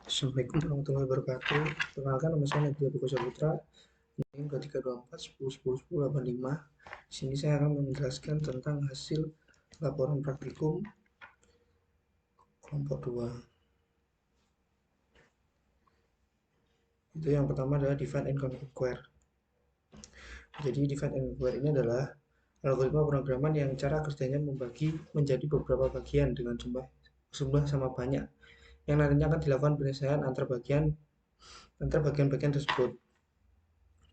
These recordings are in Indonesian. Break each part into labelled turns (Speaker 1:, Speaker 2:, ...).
Speaker 1: Assalamualaikum warahmatullahi wabarakatuh. Perkenalkan, nama saya Nadia Boko Saputra, NIM 2324 10 10 10 85. Di sini saya akan menjelaskan tentang hasil laporan praktikum kelompok 2. Itu yang pertama adalah divide and conquer. Jadi divide and conquer ini adalah algoritma pemrograman yang cara kerjanya membagi menjadi beberapa bagian dengan jumlah sama banyak, yang nantinya akan dilakukan penyelesaian antar bagian-bagian tersebut.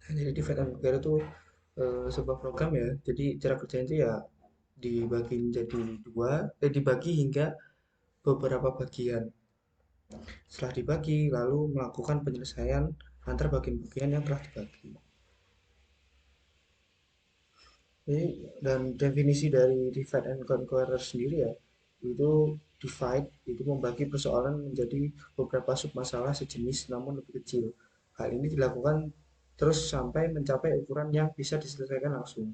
Speaker 1: Nah, jadi divide and conquer itu sebuah program ya. Jadi cara kerjanya itu ya dibagi hingga beberapa bagian. Setelah dibagi, lalu melakukan penyelesaian antar bagian-bagian yang telah dibagi. Jadi, dan definisi dari divide and conquer sendiri ya, itu divide itu membagi persoalan menjadi beberapa submasalah sejenis namun lebih kecil. Hal ini dilakukan terus sampai mencapai ukuran yang bisa diselesaikan langsung.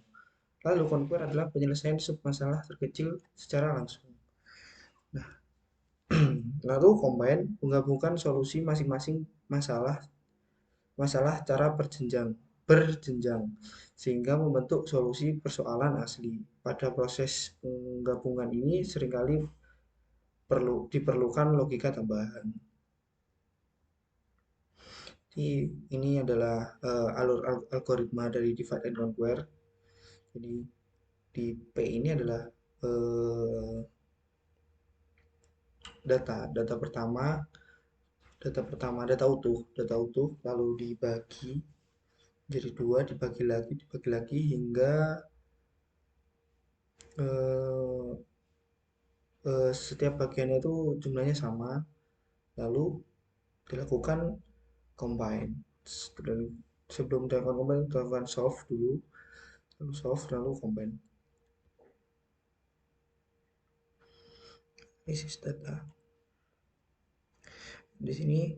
Speaker 1: Lalu conquer adalah penyelesaian submasalah terkecil secara langsung. Nah, lalu combine menggabungkan solusi masing-masing masalah masalah cara berjenjang sehingga membentuk solusi persoalan asli. Pada proses penggabungan ini seringkali diperlukan logika tambahan. Jadi ini adalah alur algoritma dari divide and conquer. Jadi di P ini adalah data data utuh lalu dibagi jadi dua, dibagi lagi hingga eh, setiap bagiannya itu jumlahnya sama, lalu dilakukan combine. Dan sebelum dilakukan combine, dilakukan solve dulu, lalu combine. This is data. Di sini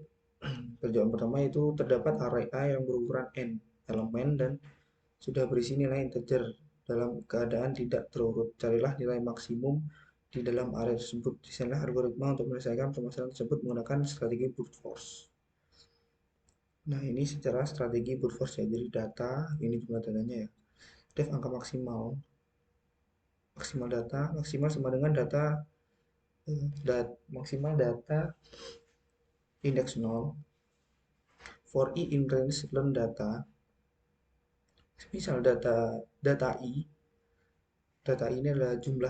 Speaker 1: kerjaan pertama itu terdapat array A yang berukuran n elemen dan sudah berisi nilai integer dalam keadaan tidak terurut. Carilah nilai maksimum di dalam array tersebut. Desainlah algoritma untuk menyelesaikan permasalahan tersebut menggunakan strategi brute force. Nah, ini secara strategi brute force ya. Jadi data, ini jumlah datanya ya. Def angka maksimal. Maksimal sama dengan maksimal data indeks 0. For i in range learn data. Misal data i. Data ini adalah jumlah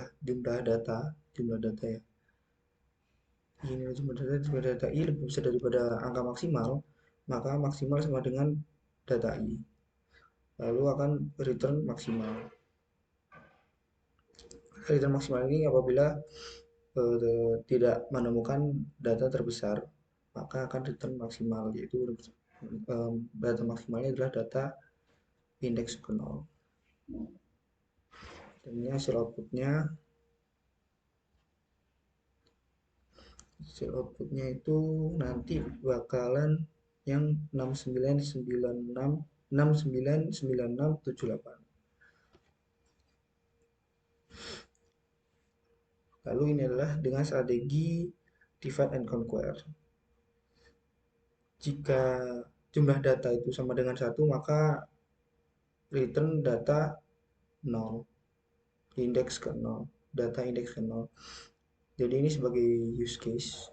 Speaker 1: data ya. Ini jumlah data i lebih besar daripada angka maksimal, maka maksimal sama dengan data i. Lalu akan return maksimal. Return maksimal ini apabila tidak menemukan data terbesar, maka akan return maksimal, yaitu data maksimalnya adalah data indeks ke 0. Dan ini hasil outputnya itu nanti bakalan yang 699678. Lalu ini adalah dengan strategi divide and conquer. Jika jumlah data itu sama dengan 1, maka return data 0, indeks ke 0, data indeks ke 0. Jadi ini sebagai use case.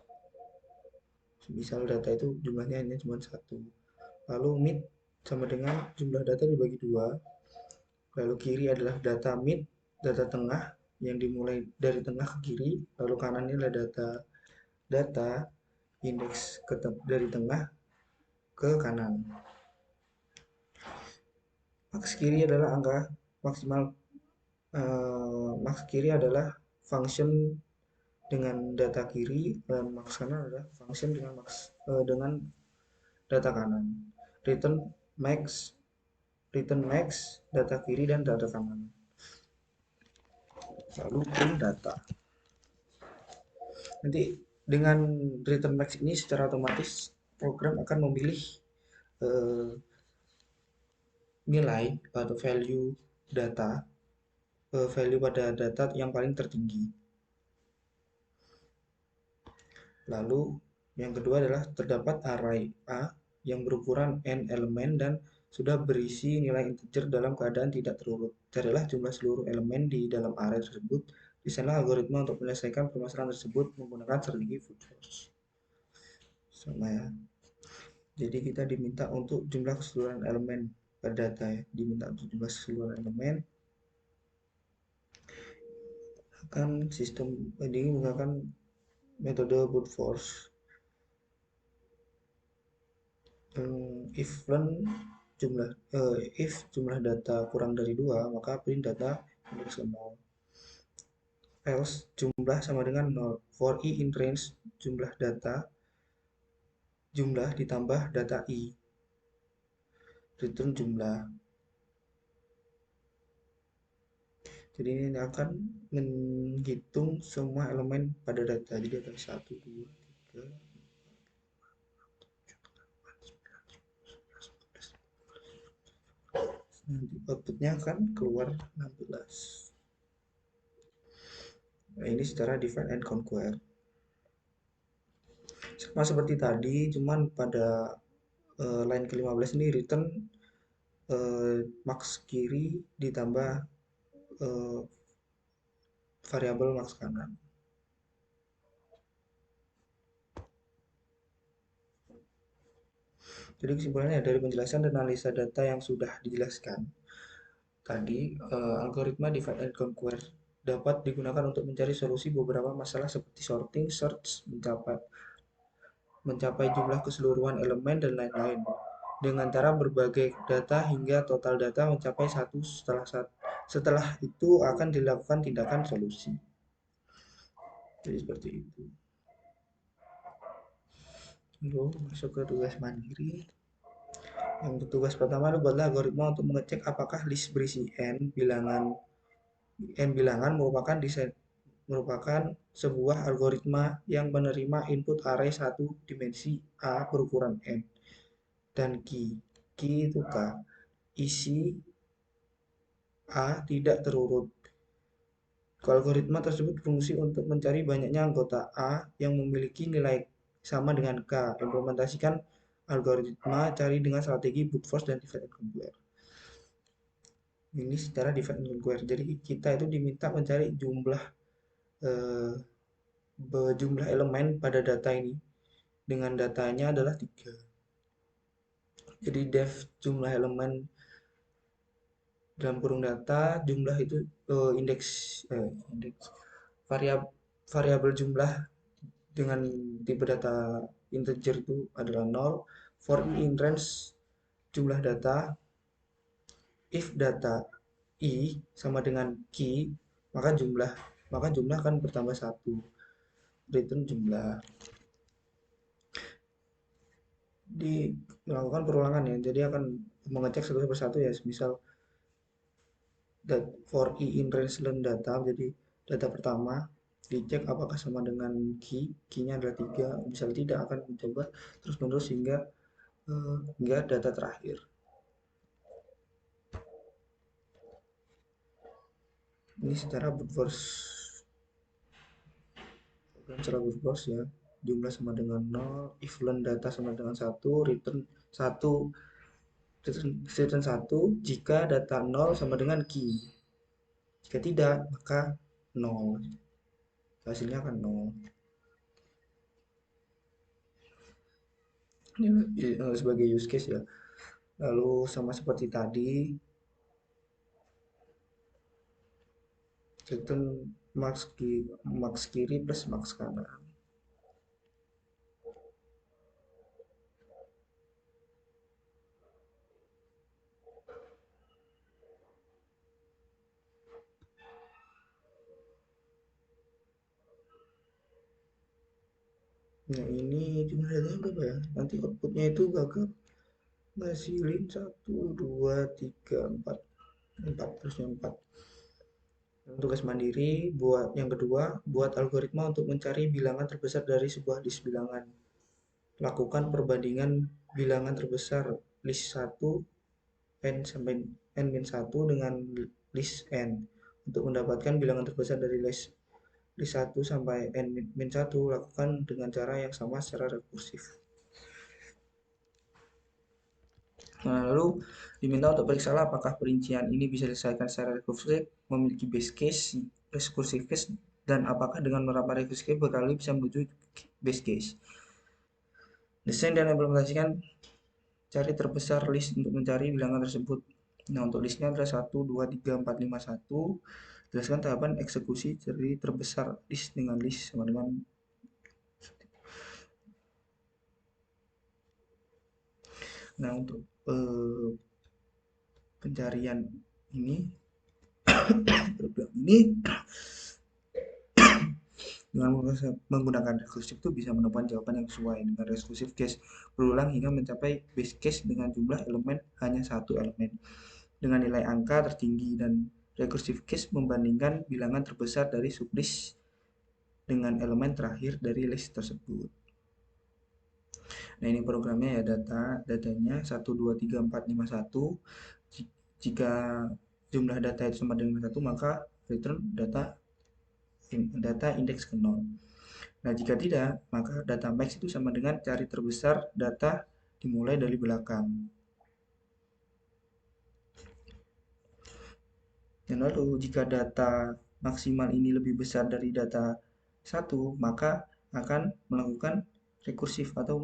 Speaker 1: Misal data itu jumlahnya hanya cuma 1. Lalu mid sama dengan jumlah data dibagi 2. Lalu kiri adalah data mid, data tengah yang dimulai dari tengah ke kiri, lalu kanan ini adalah data indeks dari tengah ke kanan. Maks kiri adalah angka maksimal. Maks kiri adalah function dengan data kiri dan maks kanan adalah function dengan data kanan. Return max data kiri dan data kanan. Lalu print data. Nanti dengan return max ini secara otomatis program akan memilih nilai atau value pada data yang paling tertinggi. Lalu Yang kedua adalah terdapat array A yang berukuran n elemen dan sudah berisi nilai integer dalam keadaan tidak terurut. Carilah jumlah seluruh elemen di dalam array tersebut. Desainlah algoritma untuk menyelesaikan permasalahan tersebut menggunakan strategi brute force. Sama ya. Jadi kita diminta untuk jumlah keseluruhan elemen pada data ya. Diminta untuk jumlah keseluruhan elemen akan sistem ini menggunakan metode brute force. If len jumlah if jumlah data kurang dari 2 maka print data indeks 0. Else jumlah sama dengan 0. For i in range jumlah ditambah data i, return jumlah. Jadi ini akan menghitung semua elemen pada data. Jadi ada 1, 2, 3, nanti outputnya akan keluar 16. Nah, ini secara divide and conquer. Sama seperti tadi, cuman pada line ke-15 ini return max kiri ditambah uh, variabel max kanan. Jadi kesimpulannya dari penjelasan dan analisa data yang sudah dijelaskan tadi, algoritma divide and conquer dapat digunakan untuk mencari solusi beberapa masalah seperti sorting, search, mencapai jumlah keseluruhan elemen, dan lain-lain. Dengan cara berbagai data hingga total data mencapai satu setelah itu akan dilakukan tindakan solusi. Jadi seperti itu. Lalu masuk ke tugas mandiri. Yang tugas pertama adalah algoritma untuk mengecek apakah list berisi n bilangan merupakan sebuah algoritma yang menerima input array satu dimensi A berukuran n dan key itu k, isi A tidak terurut. Algoritma tersebut berfungsi untuk mencari banyaknya anggota A yang memiliki nilai sama dengan K. Implementasikan algoritma cari dengan strategi brute force dan divide and conquer. Ini secara divide and conquer. Jadi kita itu diminta mencari eh, jumlah elemen pada data ini dengan datanya adalah 3. Jadi def jumlah elemen dalam kurung data, jumlah itu indeks variabel jumlah dengan tipe data integer itu adalah 0. For in range jumlah data, if data i sama dengan key, maka jumlah akan bertambah 1. Return jumlah. Melakukan perulangan ya. Jadi akan mengecek satu persatu ya. Misal for i in range learn data, jadi data pertama dicek apakah sama dengan key-nya adalah 3. Misal tidak, akan mencoba terus menerus hingga data terakhir. Ini secara brute force, secara brute force ya, jumlah sama dengan 0, if learn data sama dengan 1, return 1 jika data 0 sama dengan key. Jika tidak, maka 0. Hasilnya akan 0. Ini sebagai use case ya. Lalu sama seperti tadi, return max kiri plus max kanan. Nah ini jumlah datanya berapa ya? Nanti outputnya itu bakal ngasilin 1, 2, 3, 4. 4 terusnya 4. Tugas mandiri buat yang kedua, buat algoritma untuk mencari bilangan terbesar dari sebuah list bilangan. Lakukan perbandingan bilangan terbesar list 1 n sampai n-1 dengan list n untuk mendapatkan bilangan terbesar dari list 1 sampai n-1 lakukan dengan cara yang sama secara rekursif. Nah, lalu diminta untuk periksalah apakah perincian ini bisa diselesaikan secara rekursif, memiliki base case, recursive case, dan apakah dengan menerapkan recursive case berkali bisa menuju base case. Desain dan implementasikan cari terbesar list untuk mencari bilangan tersebut. Nah, untuk listnya adalah 1, 2, 3, 4, 5, 1. Jelaskan tahapan eksekusi dari terbesar list dengan list sama dengan. Nah, untuk pencarian ini program ini dengan menggunakan recursive itu bisa menemukan jawaban yang sesuai dengan recursive case berulang hingga mencapai base case dengan jumlah elemen hanya satu elemen dengan nilai angka tertinggi, dan recursive case membandingkan bilangan terbesar dari sublist dengan elemen terakhir dari list tersebut. Nah, ini programnya ya, datanya 1, 2, 3, 4, 5, 1. Jika jumlah data itu sama dengan 1, maka return data indeks ke 0. Nah, jika tidak, maka data max itu sama dengan cari terbesar data dimulai dari belakang. Dan lalu jika data maksimal ini lebih besar dari data 1, maka akan melakukan rekursif atau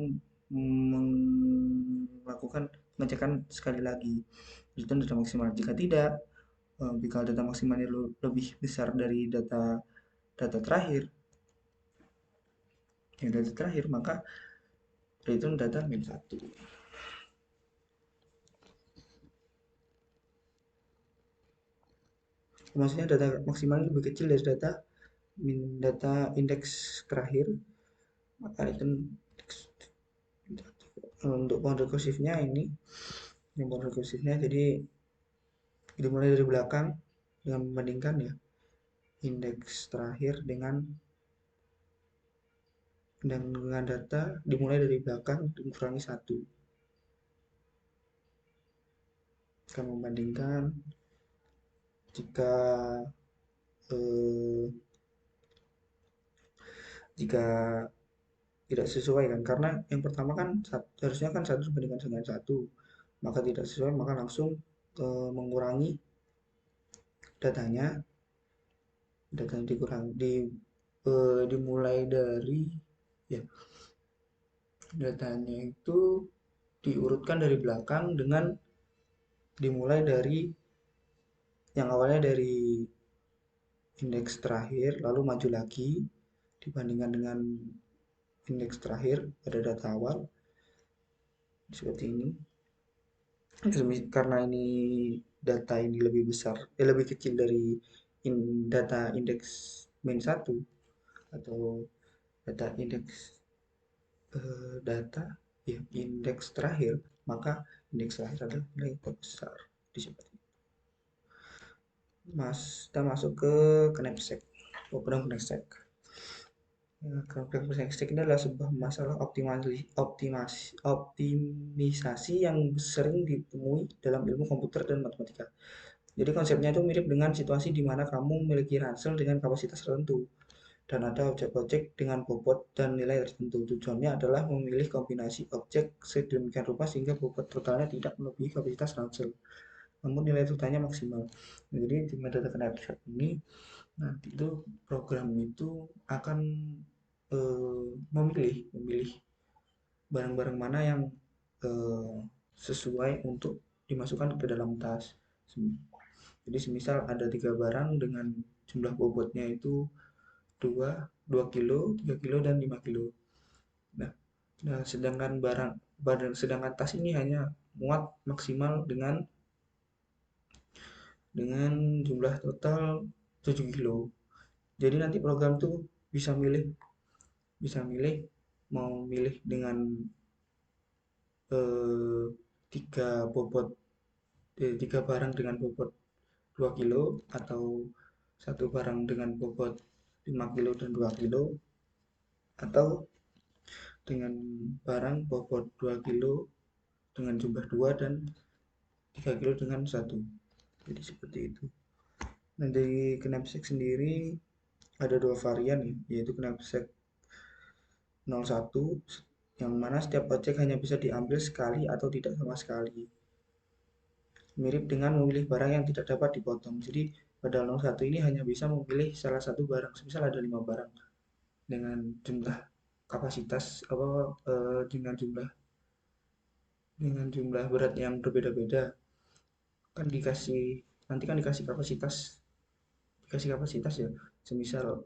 Speaker 1: melakukan pengecekan sekali lagi return data maksimal. Jika tidak, jika data maksimalnya lebih besar dari data terakhir, maka return data min 1. Maksudnya data maksimalnya lebih kecil dari data indeks terakhir, maka return untuk pohon rekursifnya ini pohon rekursifnya jadi dimulai dari belakang dengan membandingkan ya indeks terakhir dengan data dimulai dari belakang dikurangi 1. Akan membandingkan jika eh, jika tidak sesuai kan, karena yang pertama kan harusnya kan 1 bandingkan dengan 1, maka tidak sesuai, maka langsung mengurangi datanya dimulai dari ya datanya itu diurutkan dari belakang dengan dimulai dari yang awalnya dari indeks terakhir lalu maju lagi dibandingkan dengan indeks terakhir pada data awal seperti ini. Karena ini data ini lebih besar, lebih kecil dari data indeks min 1 atau data indeks data ya indeks terakhir, maka indeks terakhir adalah nilai terbesar di seperti itu. Kita masuk ke Knapsack, program Knapsack. Program Knapsack ini adalah sebuah masalah optimisasi yang sering ditemui dalam ilmu komputer dan matematika. Jadi konsepnya itu mirip dengan situasi di mana kamu memiliki ransel dengan kapasitas tertentu dan ada objek-objek dengan bobot dan nilai tertentu. Tujuannya adalah memilih kombinasi objek sedemikian rupa sehingga bobot totalnya tidak melebihi kapasitas ransel, namun nilai totalnya maksimal. Jadi di metode Knapsack ini nanti itu program itu akan memilih barang-barang mana yang sesuai untuk dimasukkan ke dalam tas. Jadi semisal ada 3 barang dengan jumlah bobotnya itu 2 kilo, 3 kilo, dan 5 kilo. Nah, sedangkan tas ini hanya muat maksimal dengan jumlah total 7 kilo. Jadi nanti program tuh bisa milih mau milih dengan eh, tiga barang dengan bobot 2 kilo atau satu barang dengan bobot 5 kilo dan 2 kilo, atau dengan barang bobot 2 kilo dengan jumlah 2 dan 3 kilo dengan 1. Jadi seperti itu. Nah, dari Knapsack sendiri ada dua varian ya, yaitu knapsack 01 yang mana setiap objek hanya bisa diambil sekali atau tidak sama sekali. Mirip dengan memilih barang yang tidak dapat dipotong. Jadi pada 01 ini hanya bisa memilih salah satu barang. Misal ada 5 barang dengan jumlah kapasitas apa dengan jumlah berat yang berbeda-beda, kan dikasih kapasitas ya. Semisal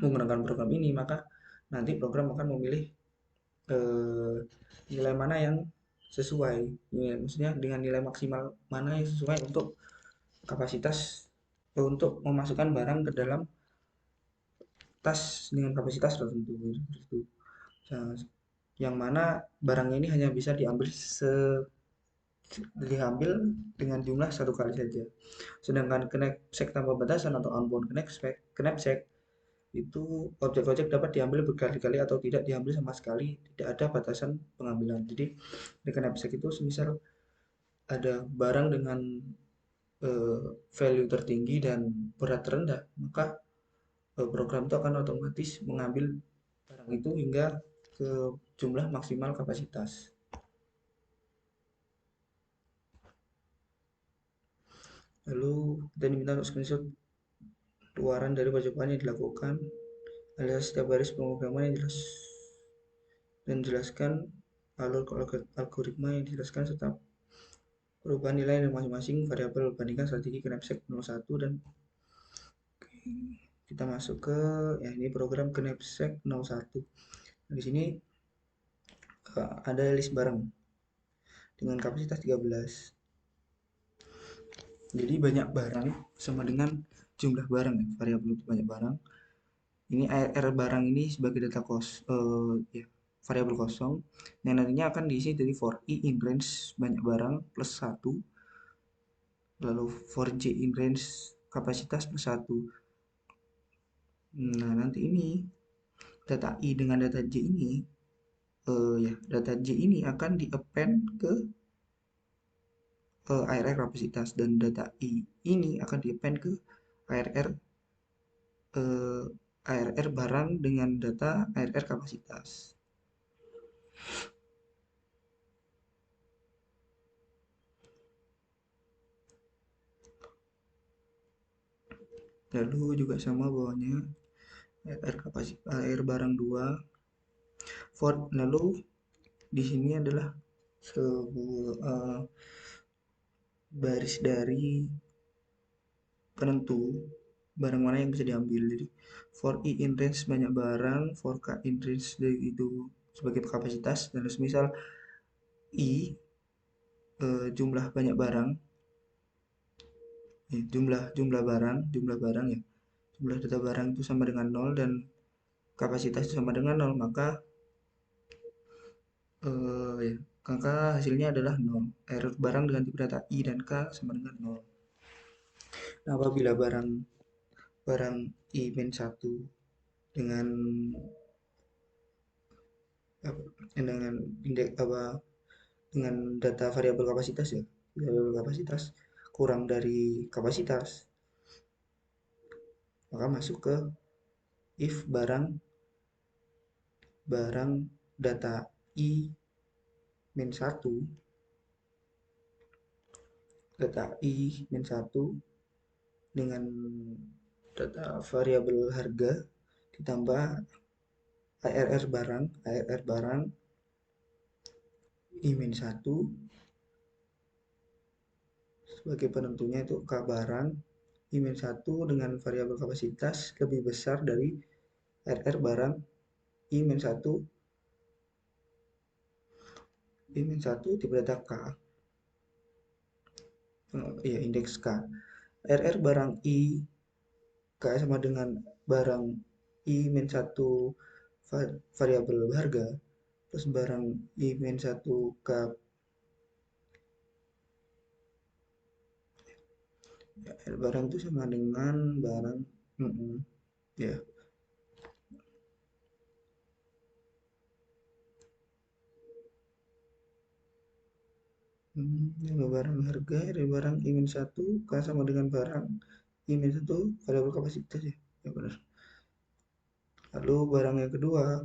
Speaker 1: menggunakan program ini, maka nanti program akan memilih eh, nilai mana yang sesuai, ya, maksudnya dengan nilai maksimal mana yang sesuai untuk kapasitas, untuk memasukkan barang ke dalam tas dengan kapasitas tertentu seperti itu. Nah, yang mana barangnya ini hanya bisa diambil dengan jumlah satu kali saja. Sedangkan knapsack tanpa batasan atau unbound knapsack itu objek-objek dapat diambil berkali-kali atau tidak diambil sama sekali, tidak ada batasan pengambilan. Jadi di knapsack itu semisal ada barang dengan value tertinggi dan berat rendah, maka program itu akan otomatis mengambil barang itu hingga ke jumlah maksimal kapasitas. Lalu kita diminta untuk screenshot keluaran dari percobaan yang dilakukan, alias setiap baris pemrograman yang jelas dan jelaskan alur algoritma yang dijelaskan serta perubahan nilai dari masing-masing variabel bandingkan strategi knapsack 01 dan kita masuk ke ya ini program knapsack 01. Nah, di sini ada list barang dengan kapasitas 13. Jadi banyak barang sama dengan jumlah barang ya, variabel banyak barang. Ini ARR barang ini sebagai data ya, variabel kosong yang nantinya akan diisi dari for i in range banyak barang plus 1, lalu for j in range kapasitas plus 1. Nah, nanti ini data i dengan data j ini ya data j ini akan di-append ke ARR kapasitas dan data i ini akan di-append ke ARR eh, ARR barang dengan data ARR kapasitas. Lalu juga sama bawahnya ARR kapasitas ARR barang 2 for. Lalu di sini adalah sebuah baris dari penentu barang mana yang bisa diambil. Jadi for i in range banyak barang, for k in range dari itu sebagai kapasitas, dan misal i jumlah banyak barang, jumlah barang ya, jumlah data barang itu sama dengan 0 dan kapasitas itu sama dengan 0, maka ya, maka hasilnya adalah 0. Error barang dengan tipe data i dan k sama dengan 0. Nah, apabila barang barang i min 1 dengan dengan indeks apa dengan data variabel kapasitas ya, variabel kapasitas kurang dari kapasitas, maka masuk ke if barang data i min 1 dengan data variabel harga ditambah ARR barang i min 1 sebagai penentunya itu k barang i min 1 dengan variabel kapasitas lebih besar dari ARR barang i min 1 tipe data k, ya indeks k. RR barang i k sama dengan barang i min 1 variabel harga plus barang i min 1 k, ya, barang itu sama dengan barang ya barang harga dari barang i min 1 k sama dengan barang i min 1 variabel kapasitas ya, ya benar. Lalu barang yang kedua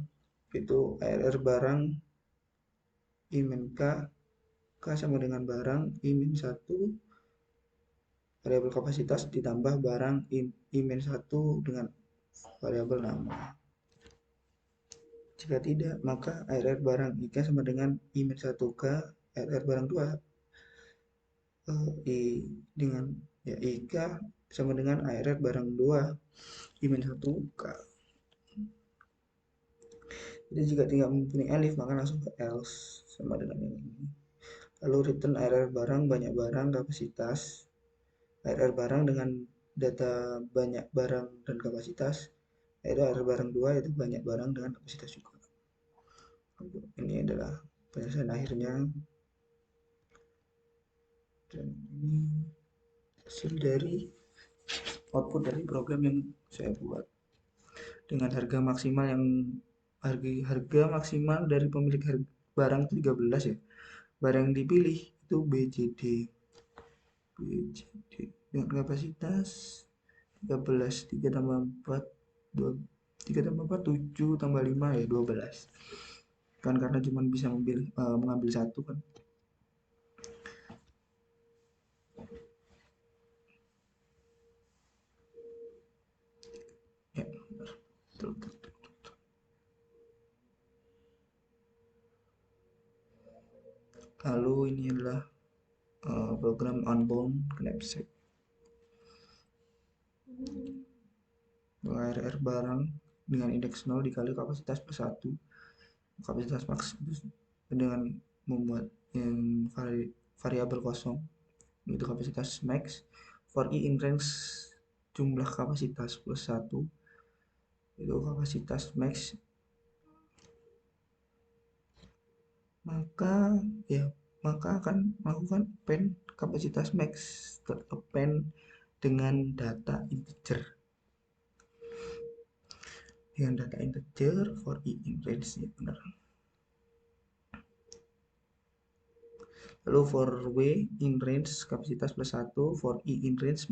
Speaker 1: itu ARR barang I min K, K sama dengan barang I min 1 variabel kapasitas ditambah barang I min 1 dengan variabel nama. Jika tidak, maka ARR barang IK sama dengan I min 1K, ARR barang 2 I dengan ya IK sama dengan ARR barang 2 I min 1K. Jadi jika tidak mempunyai elif maka langsung ke else sama dengan yang ini. Lalu return ARR barang banyak barang kapasitas. ARR barang dengan data banyak barang dan kapasitas. ARR barang 2 itu banyak barang dengan kapasitas juga. Ini adalah penyelesaian akhirnya. Dan ini hasil dari output dari program yang saya buat. Dengan harga maksimal yang harga maksimal dari pemilik barang 13 ya. Barang yang dipilih itu BJD dengan kapasitas 13, 3 tambah 4 2, 3 tambah 4 7 tambah 5 ya 12 kan, karena cuma bisa mengambil satu kan. Ya benar. Betul, betul. Lalu ini adalah program unbound knapsack. ARR barang dengan indeks 0 dikali kapasitas plus 1. Kapasitas max dengan membuat yang variabel kosong itu kapasitas max for i in range jumlah kapasitas plus 1 itu kapasitas max, maka akan melakukan append kapasitas max append dengan data integer for i in range ya benar. Lalu for w in range kapasitas plus 1, for i in range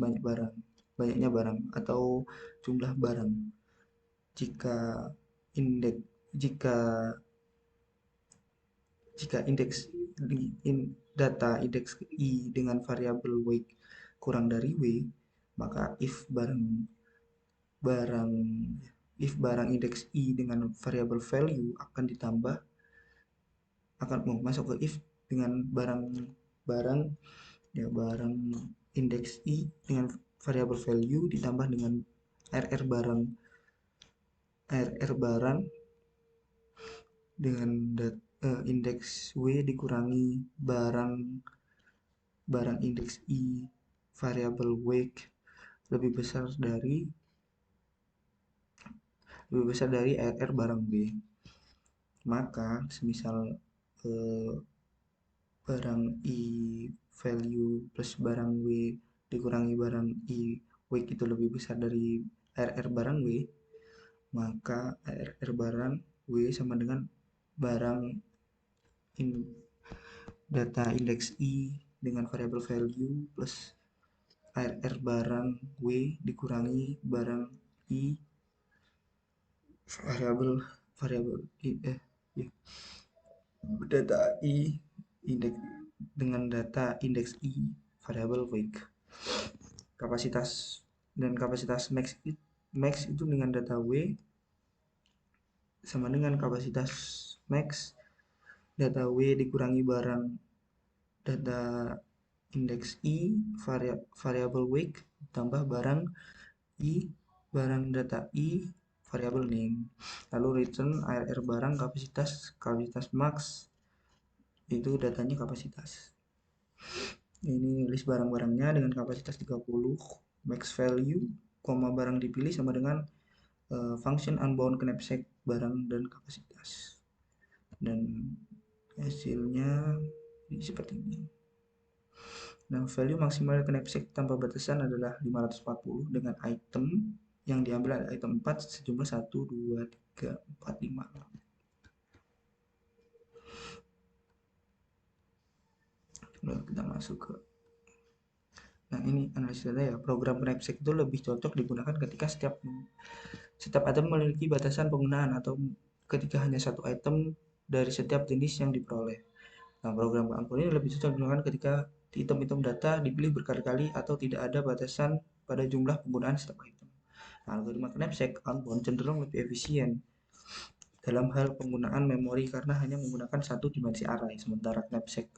Speaker 1: banyaknya barang atau jumlah barang. Jika indeks jika jika indeks data indeks i dengan variabel weight kurang dari w, maka barang if barang indeks i dengan variabel value akan masuk ke if dengan barang indeks i dengan variabel value ditambah dengan RR barang dengan indeks w dikurangi barang indeks i variabel weight lebih besar dari RR barang b. Maka semisal barang i value plus barang w dikurangi barang i weight itu lebih besar dari RR barang w, maka RR barang w sama dengan barang data indeks i dengan variabel value plus RR barang w dikurangi barang i variabel i ya, data i indeks dengan data indeks i variabel weight. Kapasitas max itu dengan data w sama dengan kapasitas max data w dikurangi barang data indeks i variabel weight tambah barang data i variabel name. Lalu return ARR barang kapasitas max itu datanya kapasitas. Ini list barang-barangnya dengan kapasitas 30, max value, barang dipilih sama dengan function unbound knapsack barang dan kapasitas. Dan hasilnya seperti ini. Nah, value maksimal knapsack tanpa batasan adalah 540 dengan item yang diambil ada item 4 sejumlah 1, 2, 3, 4, 5. Lalu kita masuk ke ini analisis data ya. Program knapsack itu lebih cocok digunakan ketika
Speaker 2: Setiap item memiliki batasan penggunaan atau ketika hanya satu item dari setiap jenis yang diperoleh. Nah, program pengampun ini lebih cocok digunakan ketika item-item data dipilih berkali-kali atau tidak ada batasan pada jumlah penggunaan setiap item. Nah, algoritma knapsack unbound cenderung lebih efisien dalam hal penggunaan memori karena hanya menggunakan satu dimensi array, sementara knapsack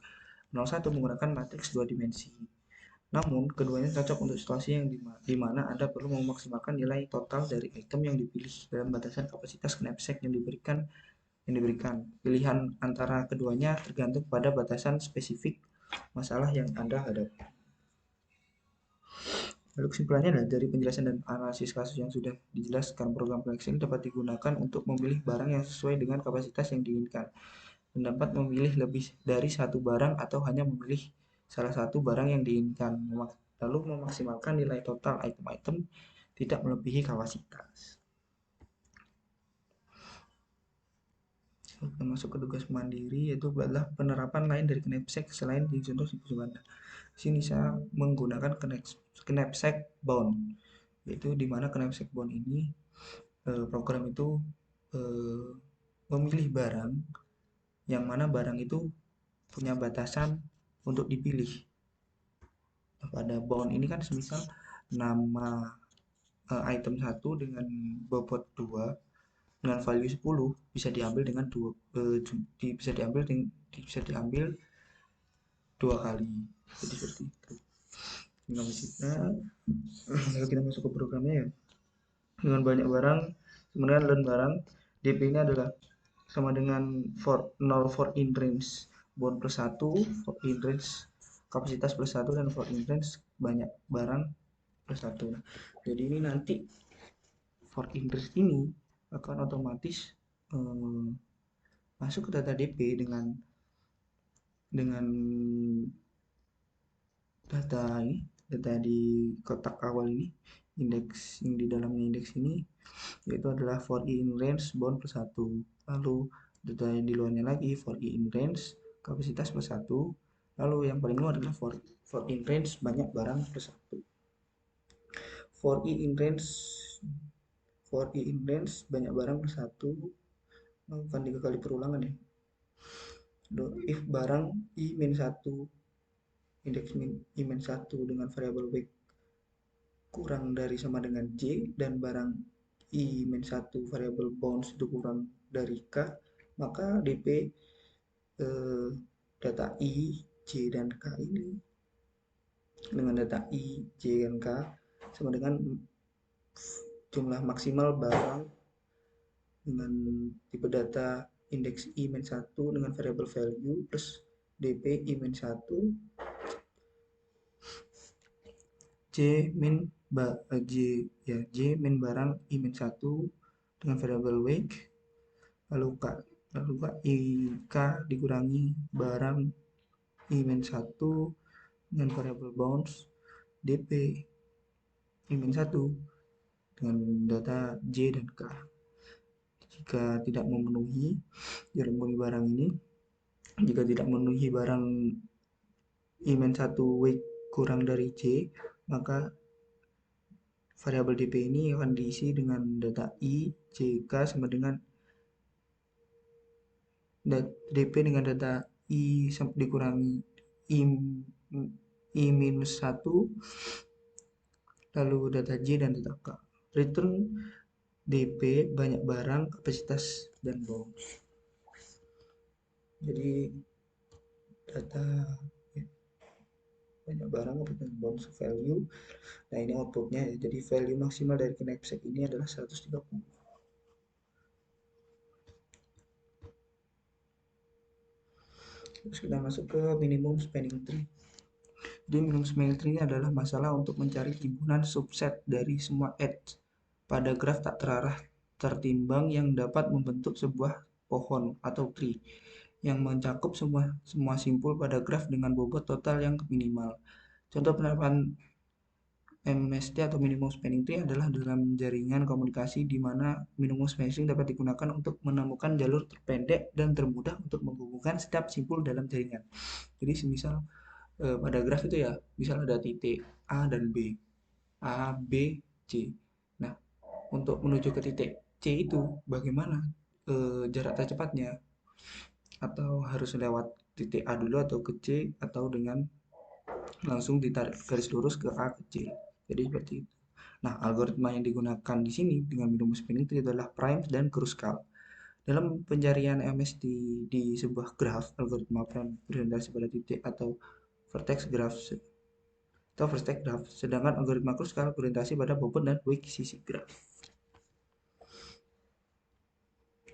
Speaker 2: 01 menggunakan matriks dua dimensi. Namun, keduanya cocok untuk situasi yang di mana Anda perlu memaksimalkan nilai total dari item yang dipilih dalam batasan kapasitas knapsack yang diberikan. Pilihan antara keduanya tergantung pada batasan spesifik masalah yang Anda hadapi. Lalu kesimpulannya adalah dari penjelasan dan analisis kasus yang sudah dijelaskan, program Plexing dapat digunakan untuk memilih barang yang sesuai dengan kapasitas yang diinginkan dan dapat memilih lebih dari satu barang atau hanya memilih salah satu barang yang diinginkan, lalu memaksimalkan nilai total item-item tidak melebihi kapasitas. Kita masuk ke tugas mandiri, yaitu adalah penerapan lain dari knapsack selain di contoh di Anda. Di sini saya menggunakan knapsack bound, yaitu di mana knapsack bound ini program itu eh, memilih barang yang mana barang itu punya batasan untuk dipilih. Nah, pada bound ini kan semisal nama item satu dengan bobot 2 dengan value 10 bisa diambil dengan bisa diambil dua kali. Jadi seperti itu. Tinggal kalau kita masuk ke programnya ya. Dengan banyak barang, kemudian learn barang, DP ini adalah sama dengan 0 for in range bond plus 1, for in range kapasitas plus 1, dan for in range banyak barang plus 1. Nah, jadi ini nanti for in range ini akan otomatis eh, masuk ke data DP dengan data di kotak awal ini, indeks yang di dalamnya indeks ini, yaitu adalah for i in range bound plus 1. Lalu data yang di luarnya lagi for i in range kapasitas plus 1. Lalu yang paling luar adalah for in range banyak barang plus 1. For i in range banyak barang plus 1 melakukan 3 kali perulangan ya. If barang i min 1 indeks i min 1 dengan variabel weight kurang dari sama dengan J dan barang I-1 variabel bounds itu kurang dari K, maka DP data I, J, dan K ini dengan data I, J, dan K sama dengan jumlah maksimal barang dengan tipe data indeks I-1 dengan variabel value plus DP I-1 J min J ya J min barang I min 1 dengan variabel weight, lalu I K dikurangi barang I min 1 dengan variabel bounds DP I min 1 dengan data J dan K. Jika tidak memenuhi barang ini, jika tidak memenuhi barang I min 1 weight kurang dari J, maka variabel DP ini akan diisi dengan data I, J, K sama dengan DP dengan data I dikurangi I minus 1, lalu data J dan data K. Return DP banyak barang, kapasitas, dan bounds. Jadi data ya, banyak barang, kapasitas, bounds, value. Nah ini outputnya, jadi value maksimal dari knapsack ini adalah 130. Terus kita masuk ke minimum spanning tree. Jadi minimum spanning tree ini adalah masalah untuk mencari timbunan subset dari semua edge pada graf tak terarah tertimbang yang dapat membentuk sebuah pohon atau tree yang mencakup semua simpul pada graf dengan bobot total yang minimal. Contoh penerapan MST atau minimum spanning tree adalah dalam jaringan komunikasi di mana minimum spanning tree dapat digunakan untuk menemukan jalur terpendek dan termudah untuk menghubungkan setiap simpul dalam jaringan. Jadi semisal pada graf itu ya, misal ada titik A dan B, A, B, C. Nah, untuk menuju ke titik C itu bagaimana jarak tercepatnya, atau harus lewat titik A dulu atau ke C, atau dengan langsung ditarik garis lurus ke A ke C. Jadi seperti itu. Nah, algoritma yang digunakan di sini dengan minimum spanning tree adalah prime dan Kruskal. Dalam pencarian MST di sebuah graf, algoritma prime berorientasi pada titik atau vertex graph atau vertex graph, sedangkan algoritma Kruskal berorientasi pada bobot dan weak sisi graf.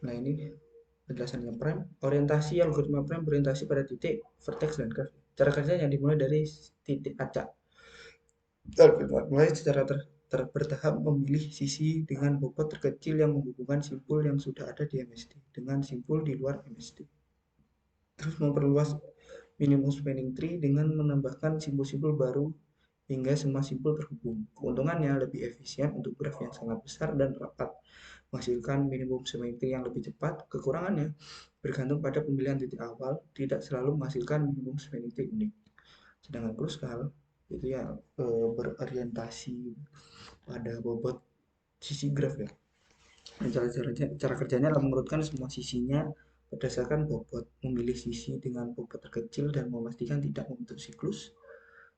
Speaker 2: Nah, ini penjelasannya prime. Orientasi algoritma prime berorientasi pada titik, vertex, dan graf. Cara kerjanya dimulai dari titik acak. Algoritma mulai secara bertahap memilih sisi dengan bobot terkecil yang menghubungkan simpul yang sudah ada di MST dengan simpul di luar MST. Terus memperluas minimum spanning tree dengan menambahkan simpul-simpul baru hingga semua simpul terhubung. Keuntungannya lebih efisien untuk graf yang sangat besar dan rapat, menghasilkan minimum spanning tree yang lebih cepat. Kekurangannya bergantung pada pemilihan titik awal, tidak selalu menghasilkan minimum spanning tree unik. Sedangkan Kruskal itu ya berorientasi pada bobot sisi graf ya. Dan cara kerjanya adalah mengurutkan semua sisinya berdasarkan bobot, memilih sisi dengan bobot terkecil dan memastikan tidak membentuk siklus,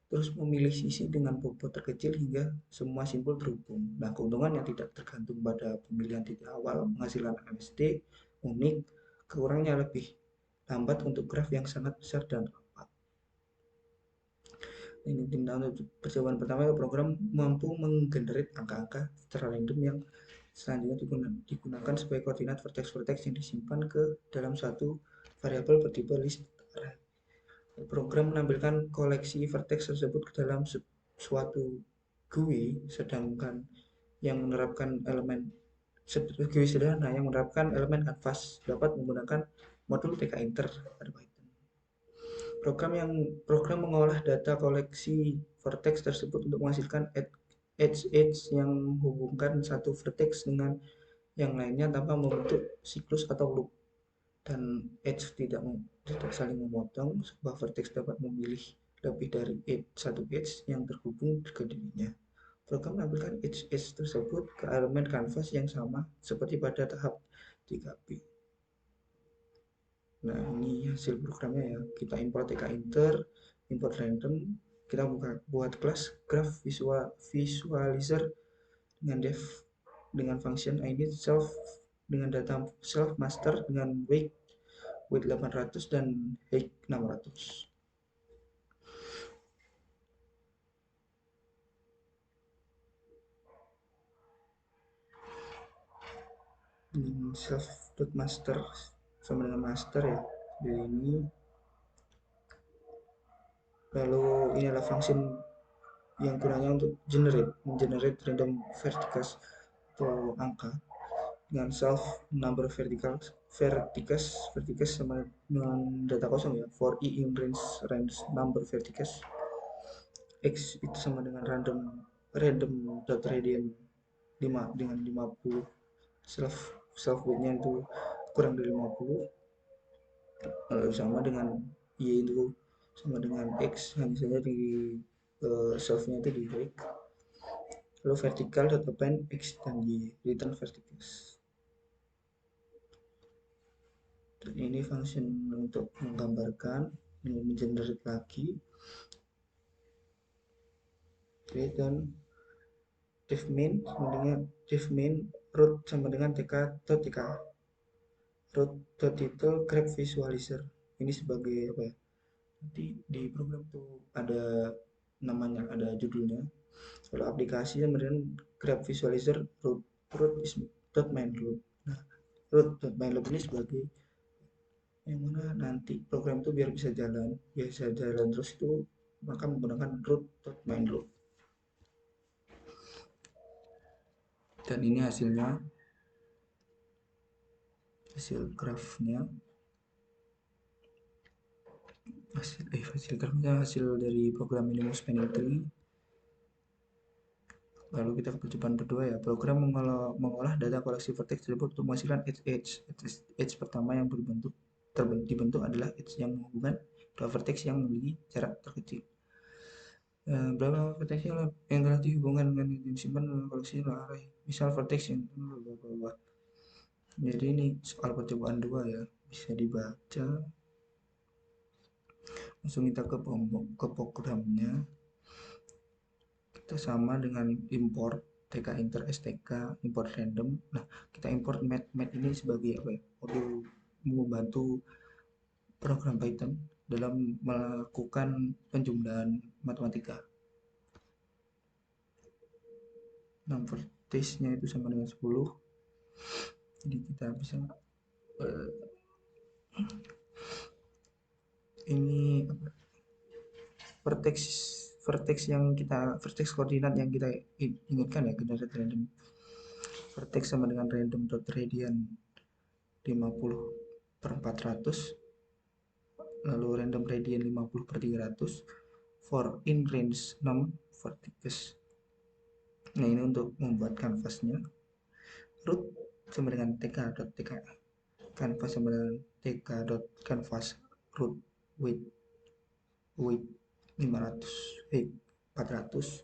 Speaker 2: terus memilih sisi dengan bobot terkecil hingga semua simpul terhubung. Nah, keuntungan yang tidak tergantung pada pemilihan titik awal menghasilkan MST unik, kekurangannya lebih lambat untuk graf yang sangat besar dan rapat. Ini tindak untuk percobaan pertama, program mampu menggenerate angka-angka secara random yang selanjutnya digunakan sebagai koordinat vertex-vertex yang disimpan ke dalam satu variabel bertipe list array. Program menampilkan koleksi vertex tersebut ke dalam suatu GUI, sedangkan yang menerapkan elemen GUI sederhana yang menerapkan elemen canvas dapat menggunakan modul tkinter pada Python. Program mengolah data koleksi vertex tersebut untuk menghasilkan edge yang menghubungkan satu vertex dengan yang lainnya tanpa membentuk siklus atau loop, dan edge tidak saling memotong. Sebuah vertex dapat memilih lebih dari satu edge yang terhubung ke dirinya. Program menampilkan edge tersebut ke elemen canvas yang sama seperti pada tahap 3B. Nah, ini hasil programnya ya. Kita import tkinter, import random, kita buat kelas graph visualizer dengan function id self dengan data self master dengan weight 800 dan height 600. Self.master sama dengan master ya. Jadi ini lalu ini adalah function yang gunanya untuk generate random vertices atau angka dengan self number vertices sama dengan data kosong ya, for i in range number vertices, x itu sama dengan random.radian 5 dengan 50, self weightnya itu kurang dari 50, sama dengan y itu sama dengan x, hanya saja di selfnya itu di break. Lalu vertikal append x dan y, return vertices. Dan ini function untuk menggambarkan, mengenerate lagi. Oke, dan def main root sama dengan tk root.title graph visualizer. Ini sebagai apa ya? Nanti di program tuh ada namanya, ada judulnya. Kalau aplikasi kemudian graph visualizer root is .main loop. Nah, root.main loop ini sebagai yang mana nanti program itu biar bisa jalan terus itu maka menggunakan root.main loop. Dan ini hasil grafnya, hasil dari program minimum spanning tree. Lalu kita ke percobaan kedua ya, program mengolah data koleksi vertex tersebut untuk menghasilkan edge pertama yang dibentuk adalah edge yang menghubungkan dua vertex yang memiliki jarak terkecil. Berapa vertex yang telah dihubungkan dengan disimpan dalam koleksi array. misal vertex yang bawah. Jadi ini soal percobaan 2 ya, bisa dibaca. Langsung kita ke programnya. Kita sama dengan import tk inter stk import random. Nah, kita import mat ini sebagai apa ya? Modul membantu program Python dalam melakukan penjumlahan matematika. Nah, vertexnya itu sama dengan 10. Jadi kita bisa ini vertex vertex koordinat yang kita inginkan ya, generate random. Vertex sama dengan random.radian 50/400, lalu random radian 50/300 for in range 6 vertices. Nah, ini untuk membuat canvasnya. Root sama dengan tk.tk, canvas sama dengan tk.canvas root width 500 400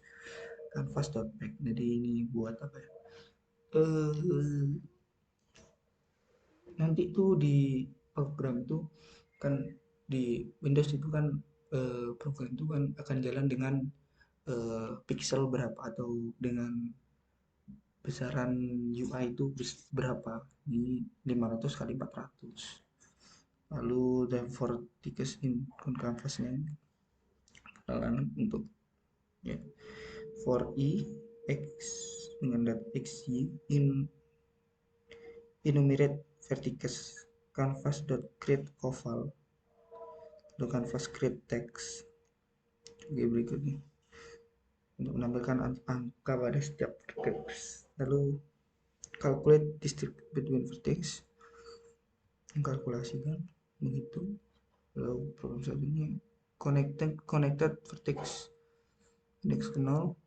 Speaker 2: canvas.back. Jadi ini buat apa ya, nanti tuh di program itu kan, di Windows itu kan program itu kan akan jalan dengan pixel berapa atau dengan besaran UI itu berapa, ini 500 kali 400. Lalu the vertices in canvasnya untuk ya, for i x dengan dat xy in enumerate vertices canvas.create oval atau canvas create text. Oke, berikutnya untuk menampilkan angka pada setiap vertex. Lalu calculate distance between vertex, mengkalkulasikan, menghitung. Lalu problem selanjutnya connected vertex, indeks ke 0,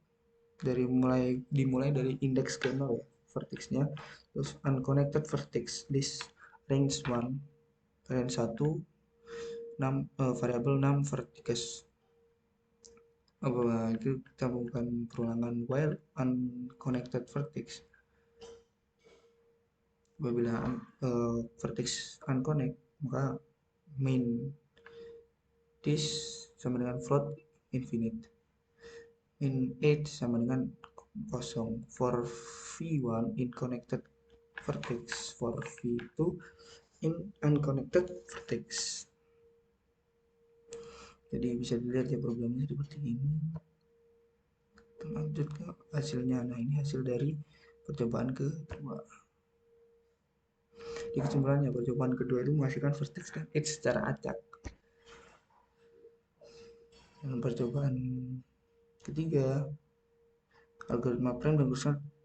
Speaker 2: dimulai dari indeks ke 0 ya vertexnya. Terus unconnected vertex list range 1, range 1 variabel 6 vertices. Apa itu kita bukan perulangan while unconnected vertex. Apabila vertex unconnect, maka main this sama dengan float infinite, in age sama dengan kosong. For v1 in connected vertex, for v2 in unconnected vertex. Jadi bisa dilihat ya programnya seperti ini. Kita lanjut ke hasilnya. Nah, ini hasil dari percobaan kedua. Di kesimpulannya, percobaan kedua itu menghasilkan vertex dan edge secara acak. Dan percobaan ketiga, algoritma prime dan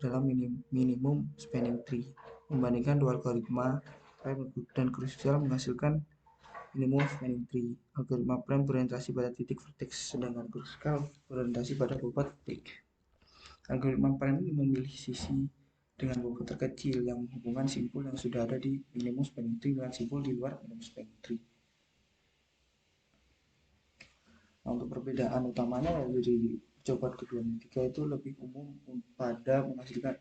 Speaker 2: dalam minimum spanning tree. Membandingkan dua algoritma prime dan krusial menghasilkan minimum spanning tree. Algoritma prime berorientasi pada titik vertex, sedangkan krusial berorientasi pada bobot titik. Algoritma prime ini memilih sisi dengan bobot terkecil yang menghubungkan simpul yang sudah ada di minimum spanning tree dengan simpul di luar minimum spanning tree. Nah, untuk perbedaan utamanya dari percobaan kedua dan ketiga itu lebih umum pada menghasilkan,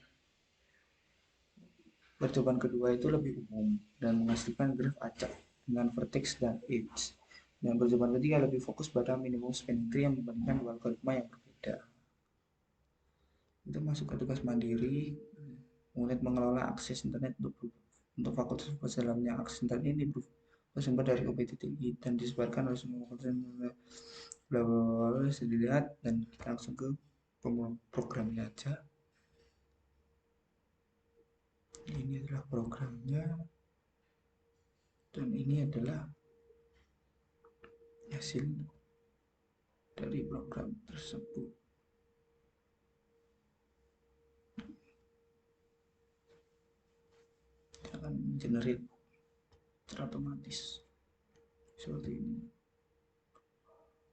Speaker 2: percobaan kedua itu lebih umum dan menghasilkan graf acak dengan vertex dan edge. Dan percobaan ketiga lebih fokus pada minimum spanning tree yang membandingkan dua algoritma yang berbeda. Itu masuk ke tugas mandiri, unit mengelola akses internet untuk fakultas dalamnya. Akses internet ini bersumber dari OPTTI dan disebarkan oleh semua fakultas. Bla bla bla, bisa dilihat dan kita langsung ke programnya aja. Ini adalah programnya dan ini adalah hasil dari program tersebut. Kita akan generate secara otomatis seperti ini.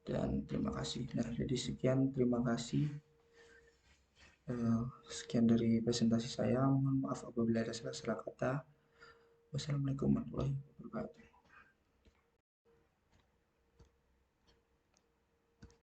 Speaker 2: Dan terima kasih. Nah, jadi sekian, terima kasih. Sekian dari presentasi saya. Mohon maaf apabila ada salah-salah kata. Wassalamualaikum warahmatullahi wabarakatuh.